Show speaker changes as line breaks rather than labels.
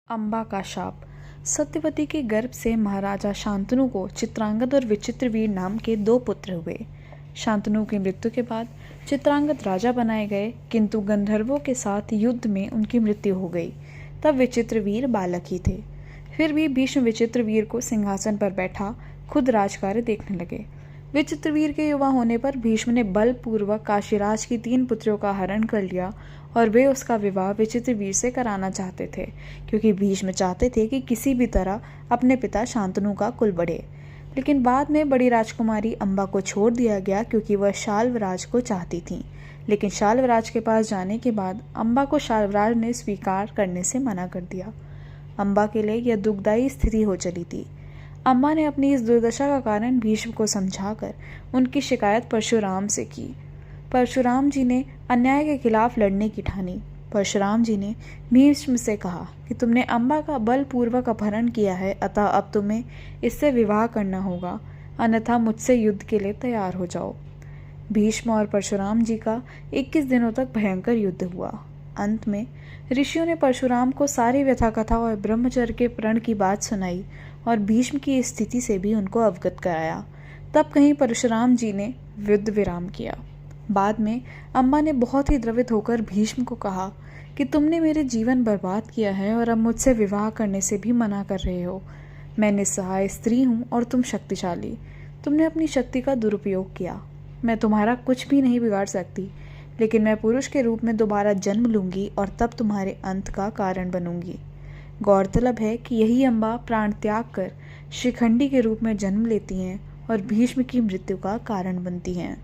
अम्बा का शाप। सत्यवती के गर्भ से महाराजा शांतनु को चित्रांगद और विचित्रवीर नाम के 2 पुत्र हुए। शांतनु की मृत्यु के बाद चित्रांगद राजा बनाए गए, किंतु गंधर्वों के साथ युद्ध में उनकी मृत्यु हो गई। तब विचित्रवीर बालक ही थे। फिर भी भीष्म विचित्रवीर को सिंहासन पर बैठा खुद राजकार्य देखने लगे। विचित्रवीर के युवा होने पर भीष्म ने बलपूर्वक काशीराज की 3 पुत्रियों का हरण कर लिया और वे उसका विवाह विचित्रवीर से कराना चाहते थे, क्योंकि भीष्म चाहते थे कि किसी भी तरह अपने पिता शांतनु का कुल बढ़े। लेकिन बाद में बड़ी राजकुमारी अम्बा को छोड़ दिया गया, क्योंकि वह शाल्वराज को चाहती थीं। लेकिन शाल्वराज के पास जाने के बाद अम्बा को शाल्वराज ने स्वीकार करने से मना कर दिया। अम्बा के लिए यह दुखदायी स्थिति हो चली थी। अम्बा ने अपनी इस दुर्दशा का कारण भीष्म को समझाकर उनकी शिकायत परशुराम से की। परशुराम जी ने अन्याय के खिलाफ लड़ने की ठानी। परशुराम जी ने भीष्म से कहा कि तुमने अम्बा का बलपूर्वक अपहरण किया है, अतः अब तुम्हें इससे विवाह करना होगा, अन्यथा मुझसे युद्ध के लिए तैयार हो जाओ। भीष्म और परशुराम जी का 21 दिनों तक भयंकर युद्ध हुआ। अंत में ऋषियों ने परशुराम को सारी व्यथा कथा और ब्रह्मचर्य के प्रण की बात सुनाई और भीष्म की स्थिति से भी उनको अवगत कराया। तब कहीं परशुराम जी ने युद्ध विराम किया। बाद में अम्बा ने बहुत ही द्रवित होकर भीष्म को कहा कि तुमने मेरे जीवन बर्बाद किया है और अब मुझसे विवाह करने से भी मना कर रहे हो। मैं निस्सहाय स्त्री हूँ और तुम शक्तिशाली। तुमने अपनी शक्ति का दुरुपयोग किया। मैं तुम्हारा कुछ भी नहीं बिगाड़ सकती, लेकिन मैं पुरुष के रूप में दोबारा जन्म लूंगी और तब तुम्हारे अंत का कारण बनूंगी। गौरतलब है कि यही अम्बा प्राण त्याग कर शिखंडी के रूप में जन्म लेती हैं और भीष्म की मृत्यु का कारण बनती हैं।